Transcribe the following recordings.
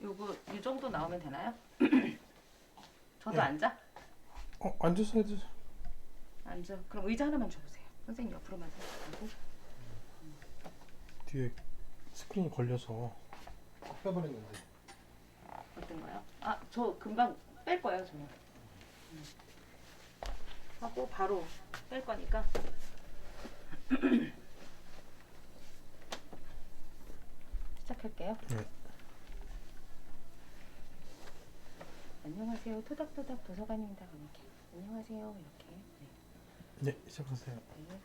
요거 이 정도 나오면 되나요? 저도 예. 앉아? 앉아서 해도. 앉아. 그럼 의자 하나만 줘보세요. 선생님 옆으로만 서고. 뒤에 스크린이 걸려서 빼버렸는데. 어떤 거요? 아, 저 금방 뺄 거예요, 저는. 하고 바로 뺄 거니까. 시작할게요. 네. 안녕하세요. 토닥토닥 도서관입니다. 이렇게. 안녕하세요. 이렇게. 네, 시작하세요. 네.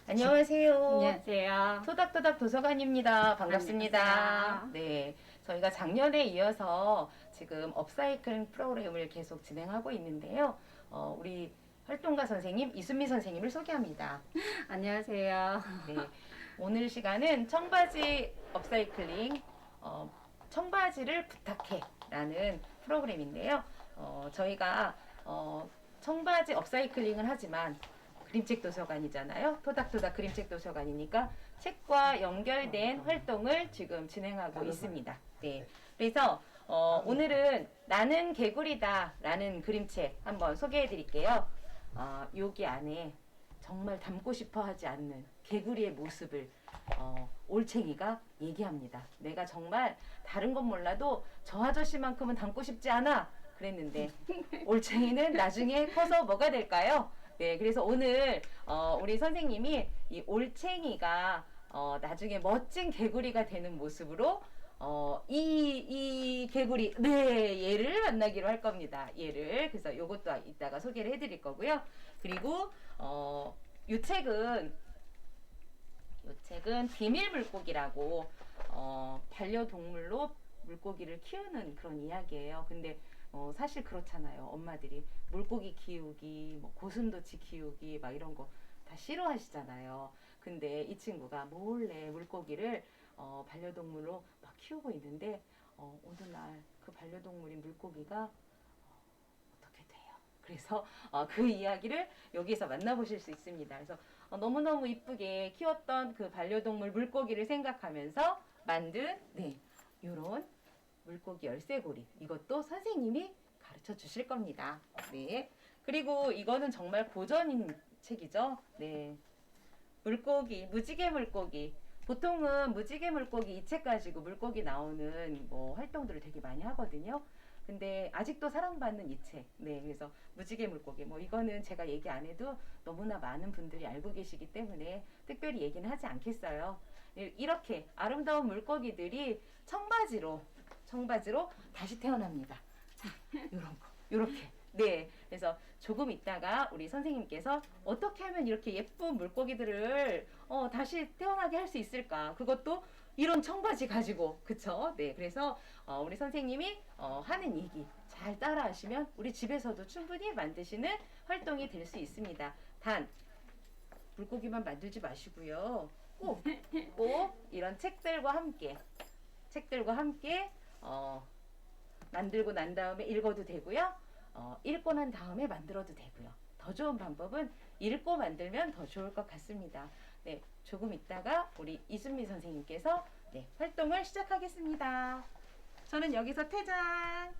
안녕하세요. 안녕하세요. 토닥토닥 도서관입니다. 반갑습니다. 안녕하세요. 네, 저희가 작년에 이어서 지금 업사이클링 프로그램을 계속 진행하고 있는데요. 우리 활동가 선생님 이순미 선생님을 소개합니다. 안녕하세요. 네, 오늘 시간은 청바지 업사이클링, 청바지를 부탁해라는 프로그램인데요. 저희가 청바지 업사이클링을 하지만 그림책 도서관이잖아요. 토닥토닥 그림책 도서관이니까 책과 연결된 활동을 지금 진행하고 있습니다. 네, 그래서 오늘은 나는 개구리다 라는 그림책 한번 소개해 드릴게요. 여기 안에 정말 닮고 싶어 하지 않는 개구리의 모습을 올챙이가 얘기합니다. 내가 정말 다른 건 몰라도 저 아저씨만큼은 닮고 싶지 않아 그랬는데 올챙이는 나중에 커서 뭐가 될까요? 네, 그래서 오늘 우리 선생님이 이 올챙이가 나중에 멋진 개구리가 되는 모습으로 이 개구리, 네, 얘를 만나기로 할 겁니다. 얘를. 그래서 요것도 이따가 소개를 해드릴 거고요. 그리고, 요 책은 비밀 물고기라고, 반려동물로 물고기를 키우는 그런 이야기예요. 근데, 사실 그렇잖아요. 엄마들이 물고기 키우기, 뭐 고슴도치 키우기, 막 이런 거 다 싫어하시잖아요. 근데 이 친구가 몰래 물고기를 반려동물로 막 키우고 있는데 어느 날 그 반려동물인 물고기가 어떻게 돼요. 그래서 그 이야기를 여기서 만나보실 수 있습니다. 그래서 너무너무 이쁘게 키웠던 그 반려동물 물고기를 생각하면서 만든 네, 요런 물고기 열쇠고리. 이것도 선생님이 가르쳐 주실 겁니다. 네. 그리고 이거는 정말 고전인 책이죠. 네. 물고기, 무지개 물고기. 보통은 무지개 물고기 이 책 가지고 물고기 나오는 뭐 활동들을 되게 많이 하거든요. 근데 아직도 사랑받는 이 책. 네, 그래서 무지개 물고기. 뭐 이거는 제가 얘기 안 해도 너무나 많은 분들이 알고 계시기 때문에 특별히 얘기는 하지 않겠어요. 이렇게 아름다운 물고기들이 청바지로 다시 태어납니다. 자, 요런 거. 요렇게. 네. 그래서 조금 있다가 우리 선생님께서 어떻게 하면 이렇게 예쁜 물고기들을 다시 태어나게 할 수 있을까? 그것도 이런 청바지 가지고. 그쵸? 네. 그래서 우리 선생님이 하는 얘기 잘 따라 하시면 우리 집에서도 충분히 만드시는 활동이 될 수 있습니다. 단 물고기만 만들지 마시고요. 꼭 이런 책들과 함께 만들고 난 다음에 읽어도 되고요. 읽고 난 다음에 만들어도 되고요. 더 좋은 방법은 읽고 만들면 더 좋을 것 같습니다. 네, 조금 있다가 우리 이순미 선생님께서 네, 활동을 시작하겠습니다. 저는 여기서 퇴장.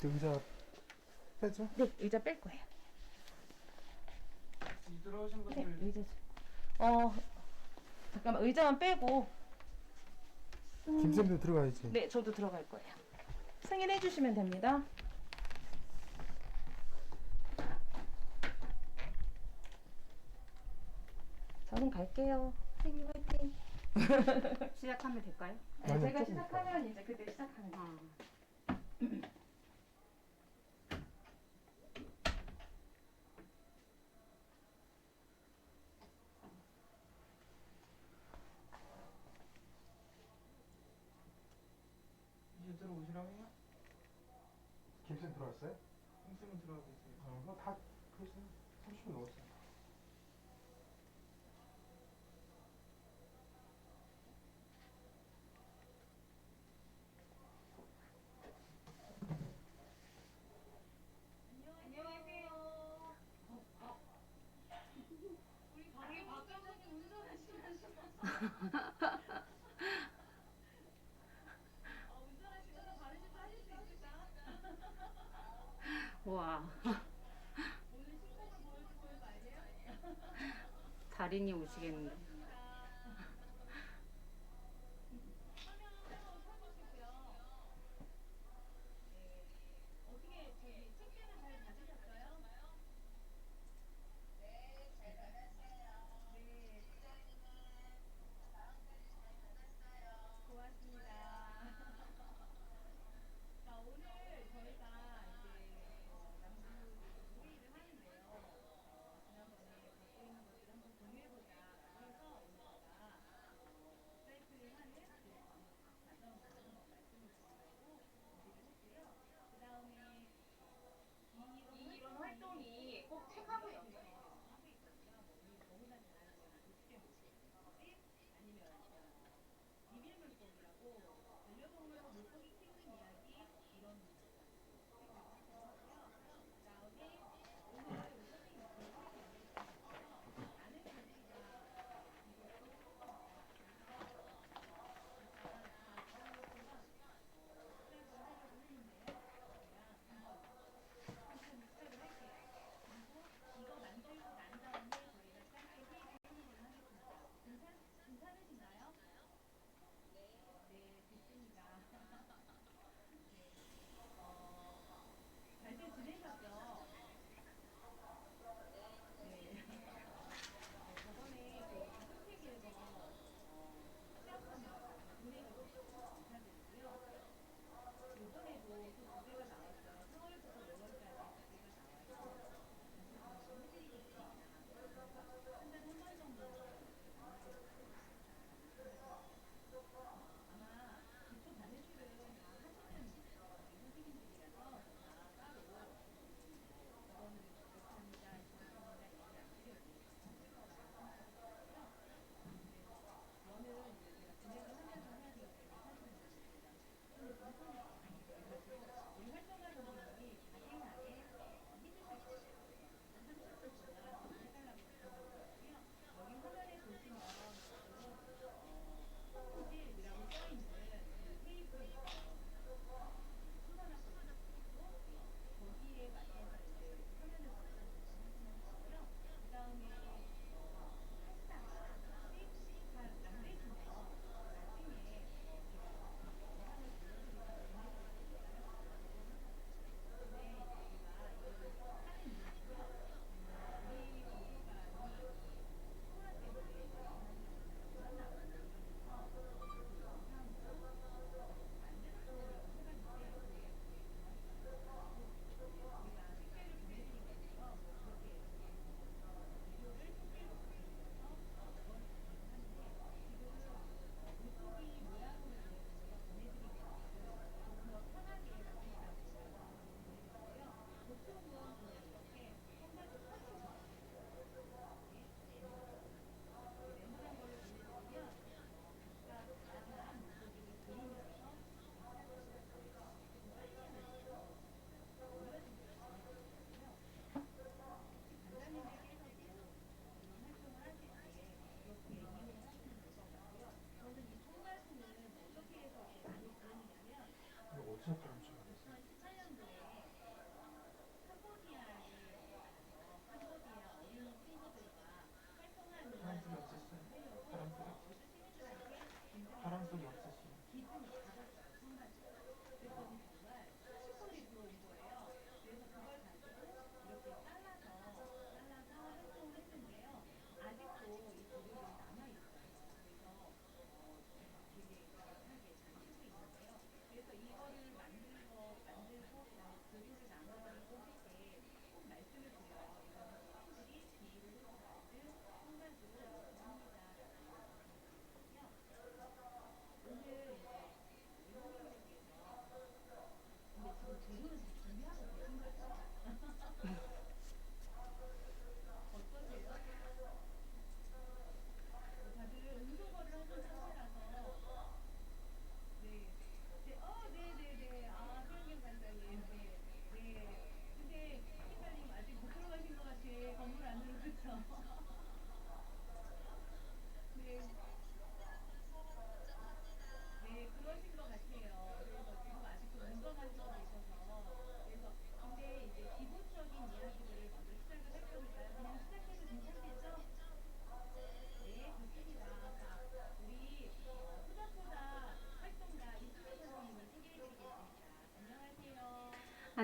의자 빼죠? 네, 의자 뺄 거예요. 들어오신 네, 분들 의자. 잠깐만 의자만 빼고. 김쌤도 들어가야지. 네, 저도 들어갈 거예요. 승인해 주시면 됩니다. 저는 갈게요. 선생님 화이팅. 시작하면 될까요? 네, 아니요, 제가 조금 시작하면 이제 그때 시작하는 거예요. 이제 들어오시라고요? 김쌤 들어왔어요? 홍쌤은 들어가고 있어요. 다 그랬어. 30분 넘었어요. 안녕하세요. 우리 방에 박정선이 운전하시면서 달인이 오시겠는데. 이거 어디서 배운 줄 알았어요? 파란 속이 없었어요. 파란 속이 없었어요.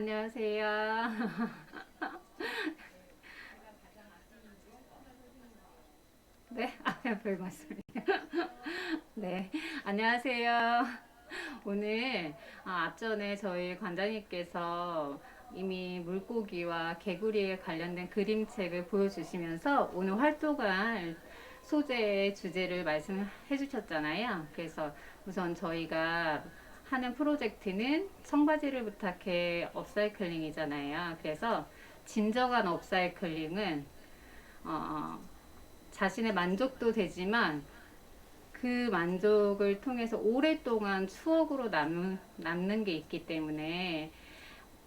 안녕하세요. 네, 별 말씀이요. 네, 안녕하세요. 오늘 앞전에 저희 관장님께서 이미 물고기와 개구리에 관련된 그림책을 보여주시면서 오늘 활동할 소재의 주제를 말씀해 주셨잖아요. 그래서 우선 저희가 하는 프로젝트는 청바지를 부탁해 업사이클링이잖아요. 그래서 진정한 업사이클링은 어, 자신의 만족도 되지만 그 만족을 통해서 오랫동안 추억으로 남는 게 있기 때문에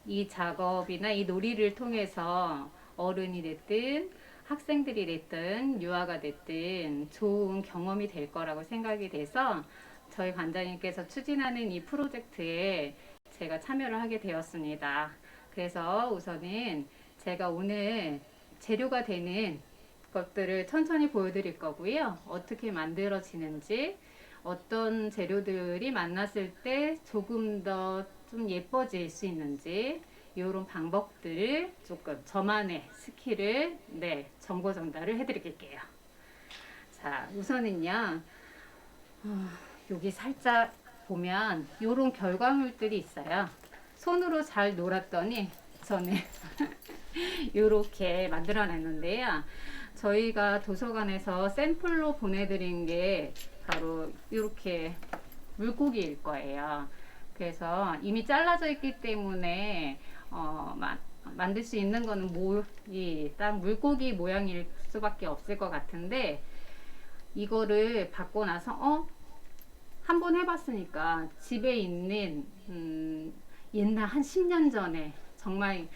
이 작업이나 이 놀이를 통해서 어른이 됐든 학생들이 됐든 유아가 됐든 좋은 경험이 될 거라고 생각이 돼서 저희 관장님께서 추진하는 이 프로젝트에 제가 참여를 하게 되었습니다. 그래서 우선은 제가 오늘 재료가 되는 것들을 천천히 보여드릴 거고요. 어떻게 만들어지는지, 어떤 재료들이 만났을 때 조금 더 좀 예뻐질 수 있는지, 이런 방법들을 조금 저만의 스킬을 정보 전달을 해드릴게요. 자, 우선은요, 여기 살짝 보면 이런 결과물들이 있어요. 손으로 잘 놀았더니 저는 이렇게 만들어냈는데요. 저희가 도서관에서 샘플로 보내드린 게 바로 이렇게 물고기일 거예요. 그래서 이미 잘라져 있기 때문에 만들 수 있는 거는 딱 물고기 모양일 수밖에 없을 것 같은데, 이거를 받고 나서 한번 해봤으니까 집에 있는 옛날 한 10년 전에 정말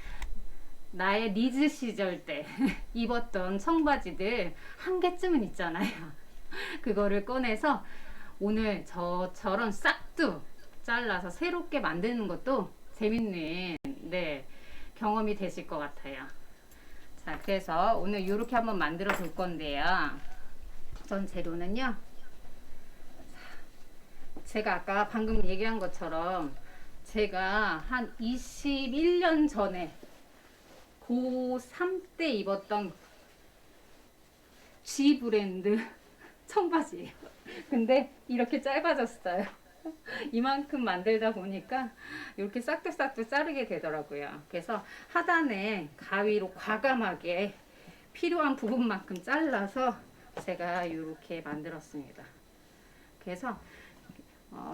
나의 리즈 시절 때 입었던 청바지들 한 개쯤은 있잖아요. 그거를 꺼내서 오늘 저처럼 싹둑 잘라서 새롭게 만드는 것도 재밌는 경험이 되실 것 같아요. 자, 그래서 오늘 이렇게 한번 만들어 볼 건데요. 전 재료는요, 제가 아까 방금 얘기한 것처럼 제가 한 21년 전에 고3 때 입었던 G 브랜드 청바지예요. 근데 이렇게 짧아졌어요. 이만큼 만들다 보니까 이렇게 싹둑싹둑 자르게 되더라고요. 그래서 하단에 가위로 과감하게 필요한 부분만큼 잘라서 제가 이렇게 만들었습니다. 그래서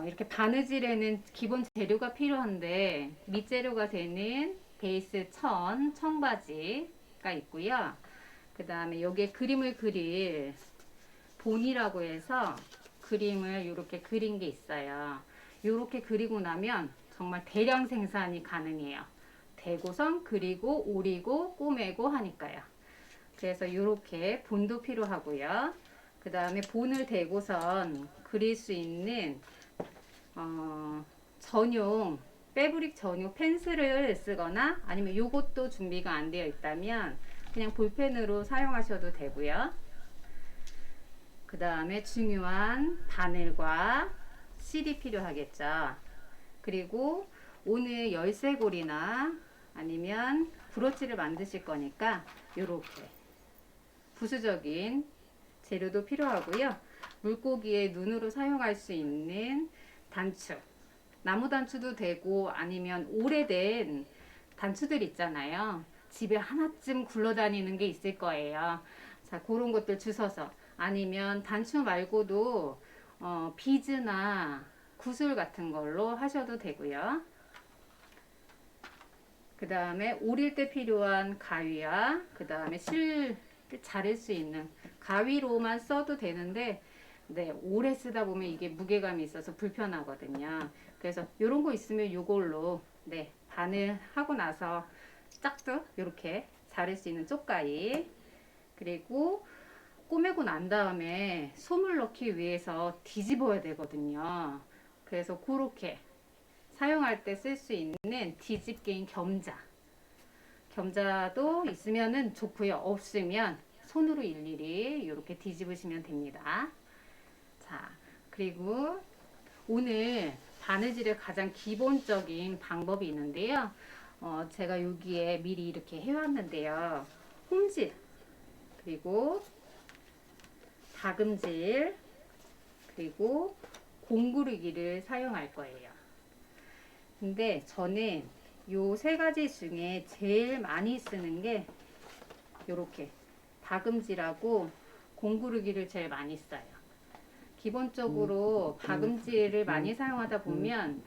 이렇게 바느질에는 기본 재료가 필요한데 밑재료가 되는 베이스 청바지가 있고요. 그 다음에 여기에 그림을 그릴 본이라고 해서 그림을 이렇게 그린 게 있어요. 이렇게 그리고 나면 정말 대량 생산이 가능해요. 대고선 그리고 오리고 꼬매고 하니까요. 그래서 이렇게 본도 필요하고요. 그 다음에 본을 대고선 그릴 수 있는 전용 패브릭 전용 펜슬을 쓰거나 아니면 요것도 준비가 안 되어 있다면 그냥 볼펜으로 사용하셔도 되고요. 그 다음에 중요한 바늘과 실이 필요하겠죠. 그리고 오늘 열쇠고리나 아니면 브로치를 만드실 거니까 요렇게 부수적인 재료도 필요하고요. 물고기의 눈으로 사용할 수 있는 단추, 나무 단추도 되고 아니면 오래된 단추들 있잖아요. 집에 하나쯤 굴러다니는 게 있을 거예요. 자, 그런 것들 주워서 아니면 단추 말고도 비즈나 구슬 같은 걸로 하셔도 되고요. 그 다음에 오릴 때 필요한 가위와 그 다음에 실 자를 수 있는 가위로만 써도 되는데 오래 쓰다 보면 이게 무게감이 있어서 불편하거든요. 그래서 이런 거 있으면 이걸로 바늘 하고 나서 짝도 이렇게 자를 수 있는 쪽가위, 그리고 꼬매고 난 다음에 솜을 넣기 위해서 뒤집어야 되거든요. 그래서 그렇게 사용할 때 쓸 수 있는 뒤집개인 겸자도 있으면은 좋고요. 없으면 손으로 일일이 이렇게 뒤집으시면 됩니다. 자, 그리고 오늘 바느질의 가장 기본적인 방법이 있는데요. 제가 여기에 미리 이렇게 해왔는데요. 홈질, 그리고 다금질, 그리고 공구르기를 사용할 거예요. 근데 저는 요 세 가지 중에 제일 많이 쓰는 게 요렇게 다금질하고 공구르기를 제일 많이 써요. 기본적으로 다금질을 많이 사용하다 보면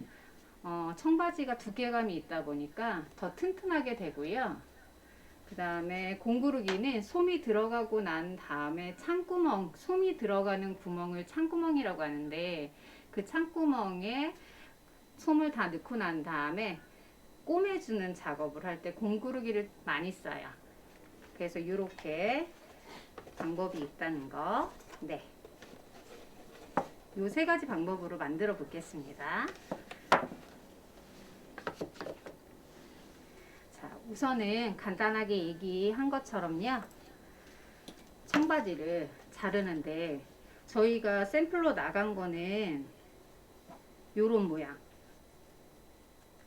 청바지가 두께감이 있다 보니까 더 튼튼하게 되고요. 그 다음에 공구르기는 솜이 들어가고 난 다음에 창구멍, 솜이 들어가는 구멍을 창구멍이라고 하는데, 그 창구멍에 솜을 다 넣고 난 다음에 꼬매주는 작업을 할 때 공구르기를 많이 써요. 그래서 이렇게 방법이 있다는 거. 네. 요 세 가지 방법으로 만들어 보겠습니다. 자, 우선은 간단하게 얘기한 것처럼요. 청바지를 자르는데 저희가 샘플로 나간 거는 요런 모양.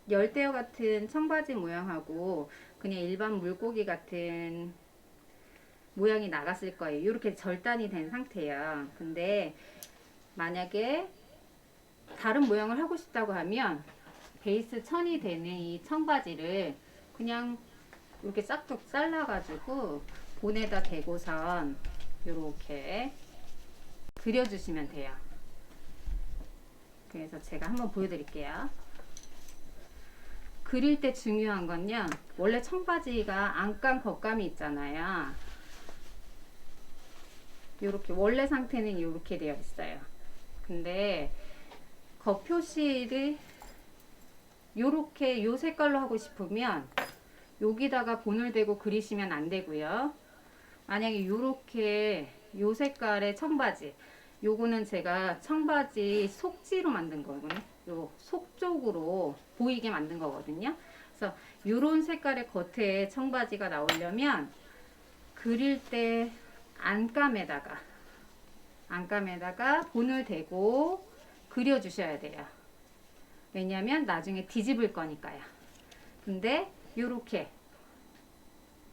열대어 같은 청바지 모양하고 그냥 일반 물고기 같은 모양이 나갔을 거예요. 이렇게 절단이 된 상태예요. 근데 만약에 다른 모양을 하고 싶다고 하면 베이스 천이 되는 이 청바지를 그냥 이렇게 싹둑 잘라가지고 본에다 대고선 이렇게 그려주시면 돼요. 그래서 제가 한번 보여드릴게요. 그릴 때 중요한 건요, 원래 청바지가 안감 겉감이 있잖아요. 요렇게 원래 상태는 이렇게 되어 있어요. 근데 겉표시를 요렇게 요 색깔로 하고 싶으면 여기다가 본을 대고 그리시면 안 되고요. 만약에 요렇게 요 색깔의 청바지, 요거는 제가 청바지 속지로 만든 거거든요. 요 속 쪽으로 보이게 만든 거거든요. 그래서 요런 색깔의 겉에 청바지가 나오려면 그릴 때 안감에다가 본을 대고 그려 주셔야 돼요. 왜냐면 나중에 뒤집을 거니까요. 근데 요렇게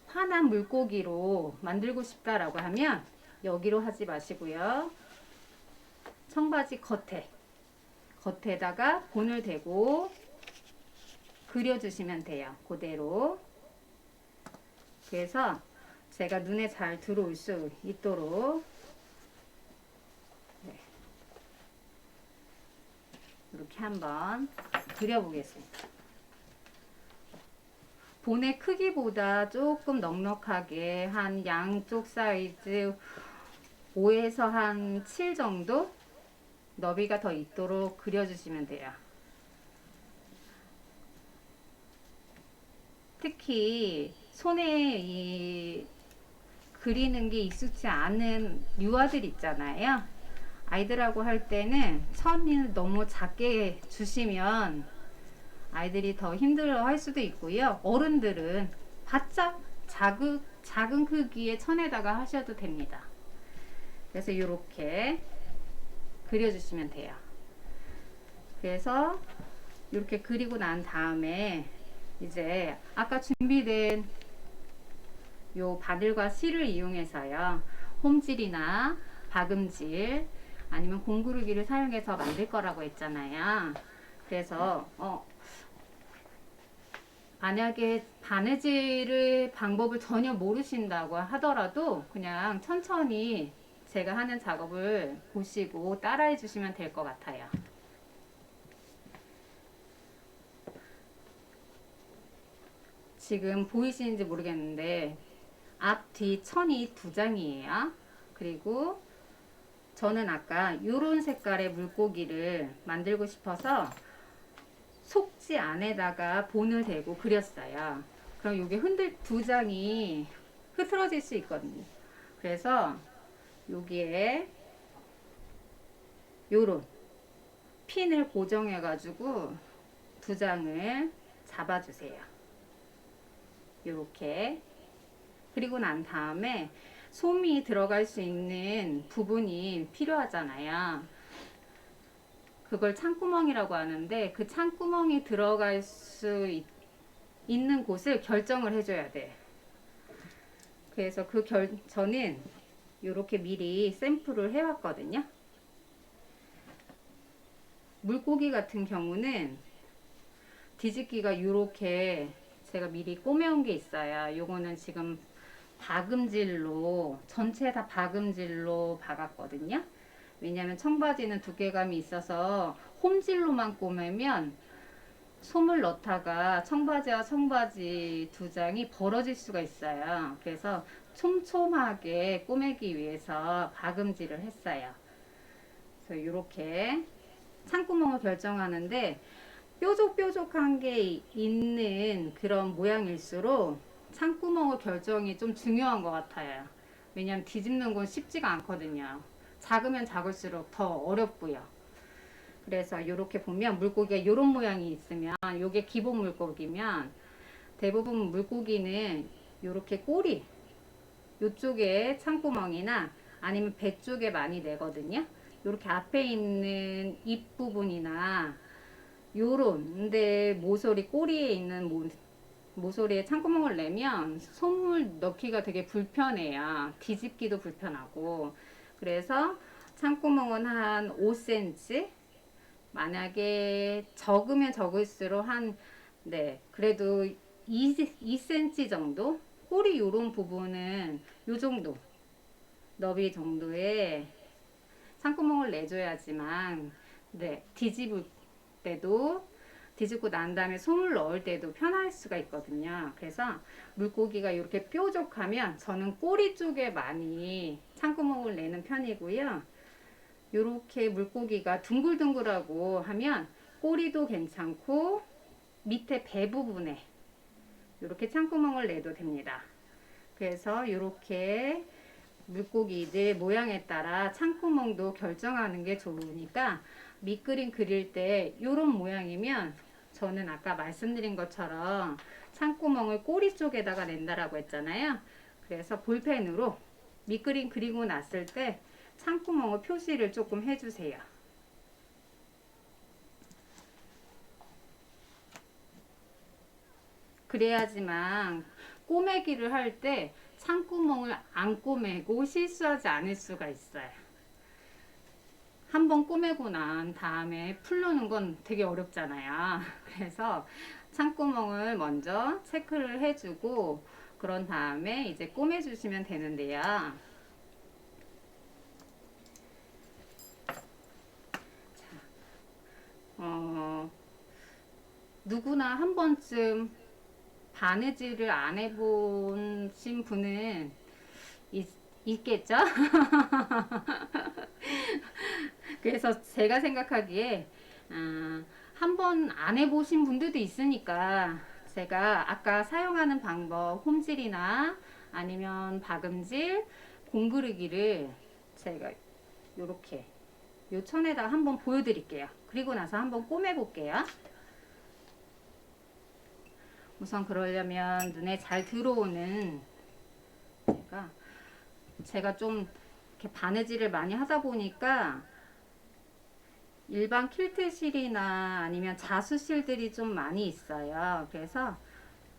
환한 물고기로 만들고 싶다라고 하면 여기로 하지 마시고요. 청바지 겉에다가 본을 대고 그려주시면 돼요. 그대로. 그래서 제가 눈에 잘 들어올 수 있도록 이렇게 한번 그려보겠습니다. 본의 크기보다 조금 넉넉하게 한 양쪽 사이즈 5에서 한 7 정도 너비가 더 있도록 그려주시면 돼요. 특히 손에 이 그리는 게 익숙지 않은 유아들 있잖아요. 아이들하고 할 때는 천을 너무 작게 주시면 아이들이 더 힘들어 할 수도 있고요. 어른들은 바짝 작은 크기의 천에다가 하셔도 됩니다. 그래서 이렇게 그려주시면 돼요. 그래서 이렇게 그리고 난 다음에 이제 아까 준비된 요 바늘과 실을 이용해서요, 홈질이나 박음질 아니면 공구르기를 사용해서 만들 거라고 했잖아요. 그래서 만약에 바느질을 방법을 전혀 모르신다고 하더라도 그냥 천천히 제가 하는 작업을 보시고 따라해 주시면 될 것 같아요. 지금 보이시는지 모르겠는데 앞, 뒤 천이 두 장이에요. 그리고 저는 아까 이런 색깔의 물고기를 만들고 싶어서 속지 안에다가 본을 대고 그렸어요. 그럼 이게 두 장이 흐트러질 수 있거든요. 그래서 여기에 요런 핀을 고정해 가지고 두 장을 잡아주세요. 이렇게. 그리고 난 다음에 솜이 들어갈 수 있는 부분이 필요하잖아요. 그걸 창구멍이라고 하는데 그 창구멍이 들어갈 수 있는 곳을 결정을 해줘야 돼. 그래서 저는 이렇게 미리 샘플을 해왔거든요. 물고기 같은 경우는 뒤집기가 이렇게 제가 미리 꼬매온 게 있어요. 요거는 지금 박음질로, 전체 다 박음질로 박았거든요. 왜냐면 청바지는 두께감이 있어서 홈질로만 꼬매면 솜을 넣다가 청바지와 청바지 두 장이 벌어질 수가 있어요. 그래서 촘촘하게 꼬매기 위해서 박음질을 했어요. 그래서 이렇게 창구멍을 결정하는데 뾰족뾰족한 게 있는 그런 모양일수록 창구멍의 결정이 좀 중요한 것 같아요. 왜냐면 뒤집는 건 쉽지가 않거든요. 작으면 작을수록 더 어렵고요. 그래서 이렇게 보면 물고기가 이런 모양이 있으면 이게 기본 물고기면 대부분 물고기는 이렇게 꼬리 이쪽에 창구멍이나 아니면 배 쪽에 많이 내거든요. 이렇게 앞에 있는 입 부분이나 요런데 모서리 꼬리에 있는 모서리에 창구멍을 내면 솜을 넣기가 되게 불편해요. 뒤집기도 불편하고. 그래서 창구멍은 한 5cm, 만약에 적으면 적을수록 그래도 2cm 정도? 꼬리 요런 부분은 요 정도 너비 정도의 창구멍을 내줘야지만 뒤집을 때도 뒤집고 난 다음에 솜을 넣을 때도 편할 수가 있거든요. 그래서 물고기가 이렇게 뾰족하면 저는 꼬리 쪽에 많이 창구멍을 내는 편이고요. 이렇게 물고기가 둥글둥글하고 하면 꼬리도 괜찮고 밑에 배 부분에 이렇게 창구멍을 내도 됩니다. 그래서 이렇게 물고기들 모양에 따라 창구멍도 결정하는 게 좋으니까 밑그림 그릴 때 이런 모양이면 저는 아까 말씀드린 것처럼 창구멍을 꼬리 쪽에다가 낸다라고 했잖아요. 그래서 볼펜으로 밑그림 그리고 났을 때 창구멍을 표시를 조금 해주세요. 그래야지만 꼬매기를 할 때 창구멍을 안 꼬매고 실수하지 않을 수가 있어요. 한번 꼬매고 난 다음에 풀르는 건 되게 어렵잖아요. 그래서 창구멍을 먼저 체크를 해주고 그런 다음에 이제 꼬매주시면 되는데요. 누구나 한 번쯤 바느질을 안 해보신 분은 있겠죠? 그래서 제가 생각하기에 한 번 안 해보신 분들도 있으니까 제가 아까 사용하는 방법 홈질이나 아니면 박음질, 공그르기를 제가 요렇게 요 천에다가 한번 보여드릴게요. 그리고 나서 한번 꼬매 볼게요. 우선 그러려면 눈에 잘 들어오는 제가 좀 이렇게 바느질을 많이 하다 보니까 일반 퀼트실이나 아니면 자수실들이 좀 많이 있어요. 그래서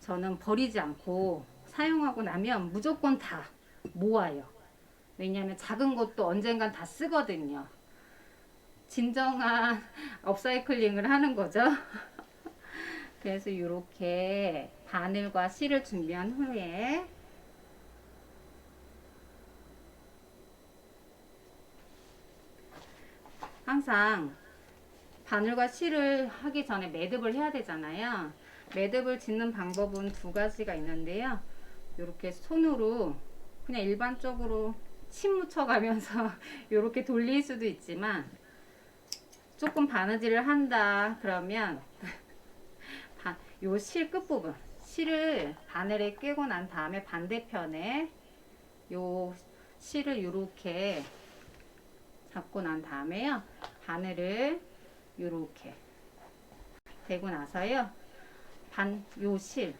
저는 버리지 않고 사용하고 나면 무조건 다 모아요. 왜냐하면 작은 것도 언젠간 다 쓰거든요. 진정한 업사이클링을 하는 거죠. 그래서 이렇게 바늘과 실을 준비한 후에 항상 바늘과 실을 하기 전에 매듭을 해야 되잖아요. 매듭을 짓는 방법은 두 가지가 있는데요. 이렇게 손으로 그냥 일반적으로 침 묻혀가면서 이렇게 돌릴 수도 있지만 조금 바느질을 한다 그러면 요 실 끝부분 실을 바늘에 끼고 난 다음에 반대편에 요 실을 이렇게 잡고 난 다음에요 바늘을 이렇게 대고 나서요 요 실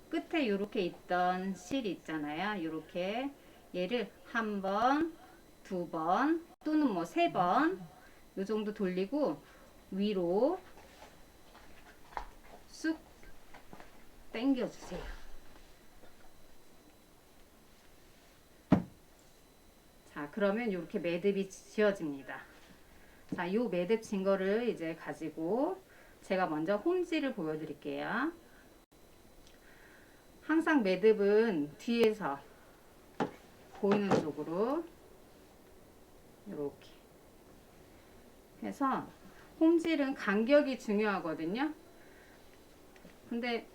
끝에 이렇게 있던 실 있잖아요. 이렇게 얘를 한 번, 두 번 또는 뭐 세 번 요 정도 돌리고 위로 쑥 당겨주세요. 자, 그러면 이렇게 매듭이 지어집니다. 자, 요 매듭 진 거를 이제 가지고 제가 먼저 홈질을 보여드릴게요. 항상 매듭은 뒤에서 보이는 쪽으로 이렇게 해서 홈질은 간격이 중요하거든요. 근데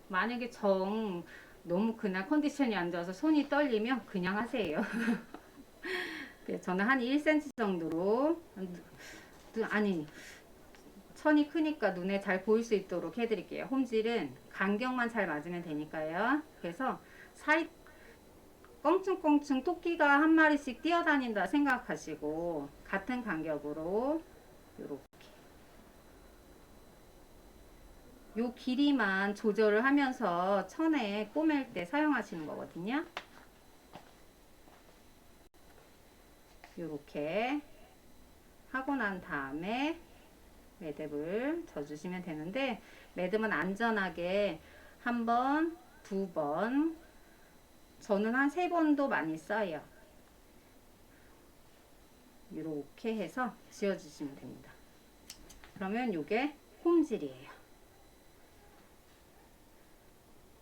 만약에 너무 그날 컨디션이 안 좋아서 손이 떨리면 그냥 하세요. 그래서 저는 한 1cm 정도로, 아니 천이 크니까 눈에 잘 보일 수 있도록 해드릴게요. 홈질은 간격만 잘 맞으면 되니까요. 그래서 사이 껑충껑충 토끼가 한 마리씩 뛰어다닌다 생각하시고 같은 간격으로 이렇게 요 길이만 조절을 하면서 천에 꼬맬 때 사용하시는 거거든요. 이렇게 하고 난 다음에 매듭을 져주시면 되는데, 매듭은 안전하게 한 번, 두 번, 저는 한 세 번도 많이 써요. 이렇게 해서 지어주시면 됩니다. 그러면 이게 홈질이에요.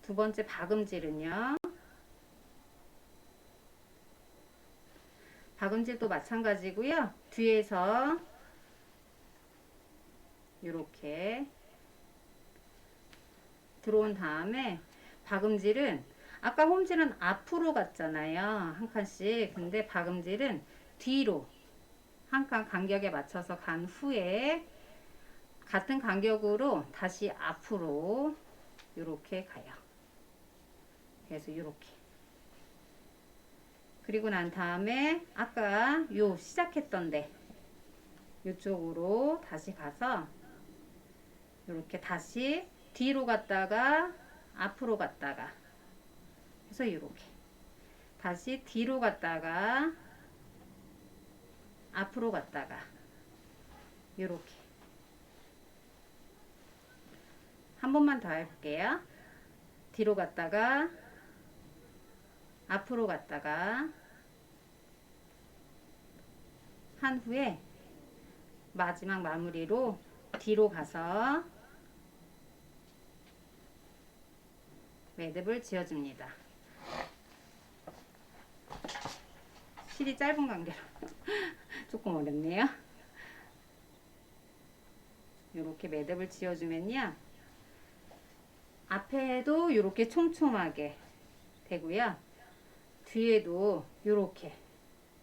두 번째 박음질은요. 박음질도 마찬가지고요. 뒤에서 이렇게 들어온 다음에 박음질은 아까 홈질은 앞으로 갔잖아요. 한 칸씩. 근데 박음질은 뒤로 한 칸 간격에 맞춰서 간 후에 같은 간격으로 다시 앞으로 이렇게 가요. 그래서 이렇게. 그리고 난 다음에 아까 요 시작했던 데 이쪽으로 다시 가서 이렇게 다시 뒤로 갔다가 앞으로 갔다가 해서 이렇게 다시 뒤로 갔다가 앞으로 갔다가 이렇게 한 번만 더 해볼게요. 뒤로 갔다가 앞으로 갔다가 한 후에 마지막 마무리로 뒤로 가서 매듭을 지어줍니다. 실이 짧은 관계로 조금 어렵네요. 이렇게 매듭을 지어주면요, 앞에도 이렇게 촘촘하게 되고요, 뒤에도 이렇게.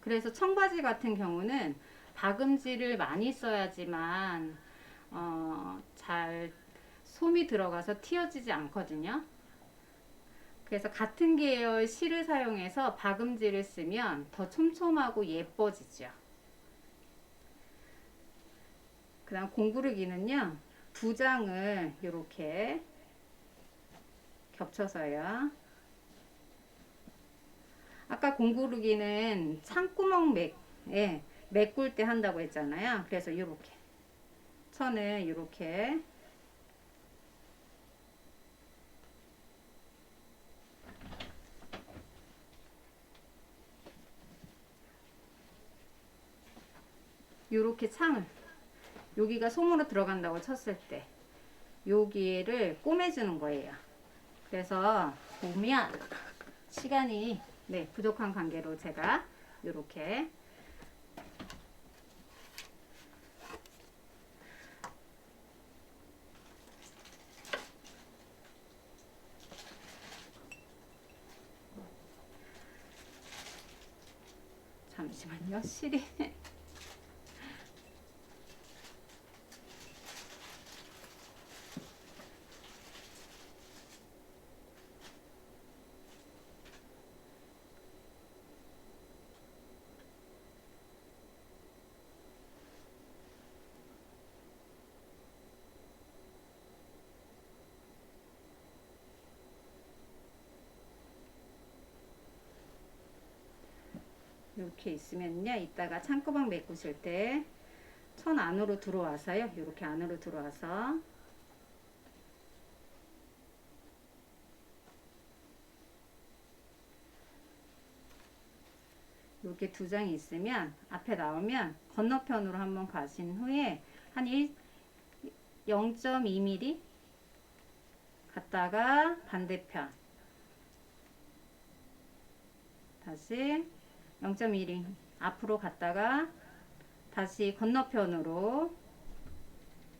그래서 청바지 같은 경우는 박음질을 많이 써야지만 잘 솜이 들어가서 튀어지지 않거든요. 그래서 같은 계열 실을 사용해서 박음질을 쓰면 더 촘촘하고 예뻐지죠. 그 다음 공구르기는요, 두 장을 이렇게 겹쳐서요. 아까 공구르기는 창구멍 메꿀 때 한다고 했잖아요. 그래서 이렇게 천을 이렇게 창을 여기가 솜으로 들어간다고 쳤을 때 여기를 꼬매주는 거예요. 그래서 보면 시간이 부족한 관계로 제가 이렇게 잠시만요. 실이 이렇게 있으면요, 이따가 창구방 메꾸실 때 천 안으로 들어와서요, 이렇게 안으로 들어와서 이렇게 두 장이 있으면 앞에 나오면 건너편으로 한번 가신 후에 한 0.2mm 갔다가 반대편 다시 0.1mm 앞으로 갔다가 다시 건너편으로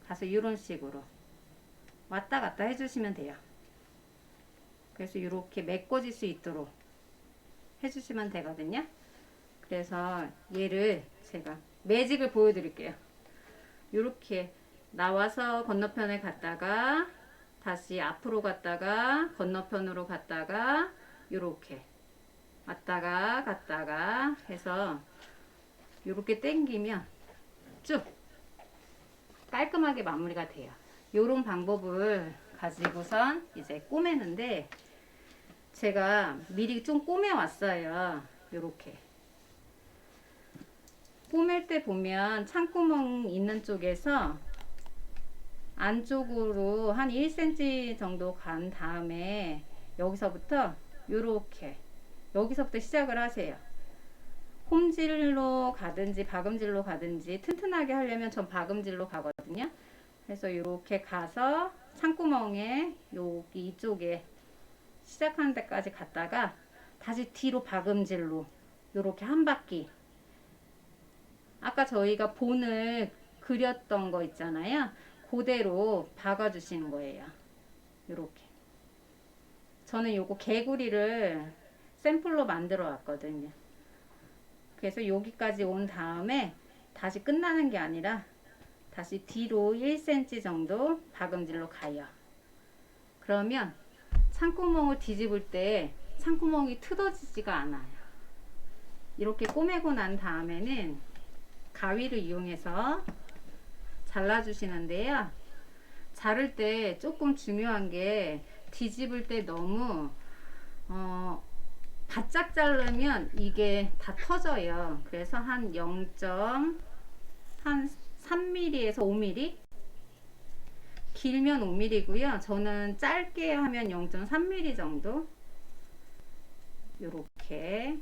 가서 이런 식으로 왔다 갔다 해주시면 돼요. 그래서 이렇게 메꿔질 수 있도록 해주시면 되거든요. 그래서 얘를 제가 매직을 보여드릴게요. 이렇게 나와서 건너편에 갔다가 다시 앞으로 갔다가 건너편으로 갔다가 이렇게 왔다가 갔다가 해서 이렇게 당기면 쭉 깔끔하게 마무리가 돼요. 이런 방법을 가지고선 이제 꼬매는데 제가 미리 좀 꼬매 왔어요. 이렇게 꼬맬 때 보면 창구멍 있는 쪽에서 안쪽으로 한 1cm 정도 간 다음에 여기서부터 이렇게 여기서부터 시작을 하세요. 홈질로 가든지 박음질로 가든지 튼튼하게 하려면 전 박음질로 가거든요. 그래서 이렇게 가서 창구멍에 여기 이쪽에 시작하는 데까지 갔다가 다시 뒤로 박음질로 이렇게 한 바퀴 아까 저희가 본을 그렸던 거 있잖아요. 그대로 박아 주시는 거예요. 이렇게 저는 요거 개구리를 샘플로 만들어 왔거든요. 그래서 여기까지 온 다음에 다시 끝나는 게 아니라 다시 뒤로 1cm 정도 박음질로 가요. 그러면 창구멍을 뒤집을 때 창구멍이 틀어지지가 않아요. 이렇게 꼬매고 난 다음에는 가위를 이용해서 잘라주시는데요. 자를 때 조금 중요한 게 뒤집을 때 너무 바짝 자르면 이게 다 터져요. 그래서 한 0.3mm에서 5mm 길면 5mm고요. 저는 짧게 하면 0.3mm 정도 요렇게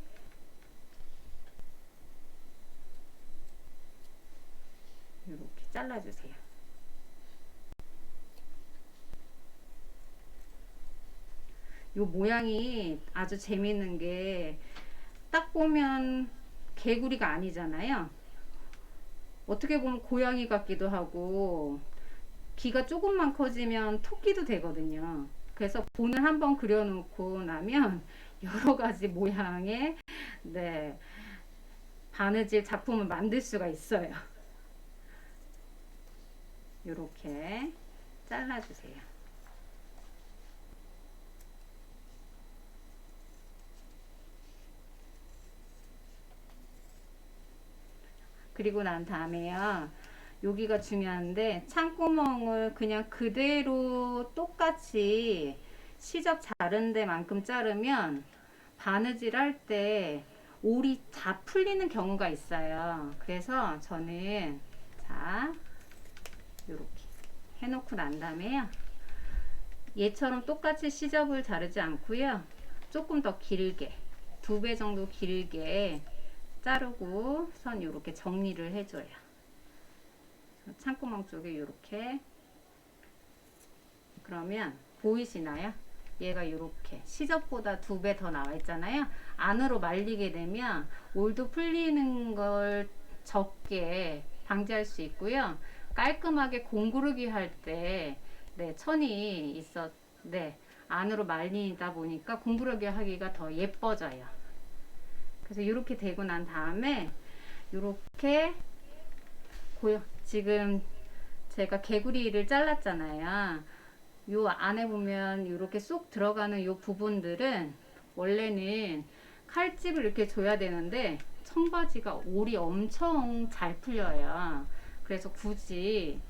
잘라주세요. 요 모양이 아주 재밌는 게 딱 보면 개구리가 아니잖아요. 어떻게 보면 고양이 같기도 하고 귀가 조금만 커지면 토끼도 되거든요. 그래서 본을 한번 그려놓고 나면 여러 가지 모양의 바느질 작품을 만들 수가 있어요. 이렇게 잘라주세요. 그리고 난 다음에요. 여기가 중요한데 창구멍을 그냥 그대로 똑같이 시접 자른 데만큼 자르면 바느질 할 때 올이 다 풀리는 경우가 있어요. 그래서 저는 이렇게 해놓고 난 다음에요. 얘처럼 똑같이 시접을 자르지 않고요. 조금 더 길게 2배 정도 길게 자르고 선 이렇게 정리를 해줘요. 창구멍 쪽에 이렇게 그러면 보이시나요? 얘가 이렇게 시접보다 2배 더 나와 있잖아요. 안으로 말리게 되면 올도 풀리는 걸 적게 방지할 수 있고요. 깔끔하게 공구르기 할 때 천이 있어 안으로 말리다 보니까 공구르기 하기가 더 예뻐져요. 그래서 이렇게 되고 난 다음에 이렇게 지금 제가 개구리를 잘랐잖아요. 요 안에 보면 이렇게 쏙 들어가는 요 부분들은 원래는 칼집을 이렇게 줘야 되는데 청바지가 올이 엄청 잘 풀려요. 그래서 굳이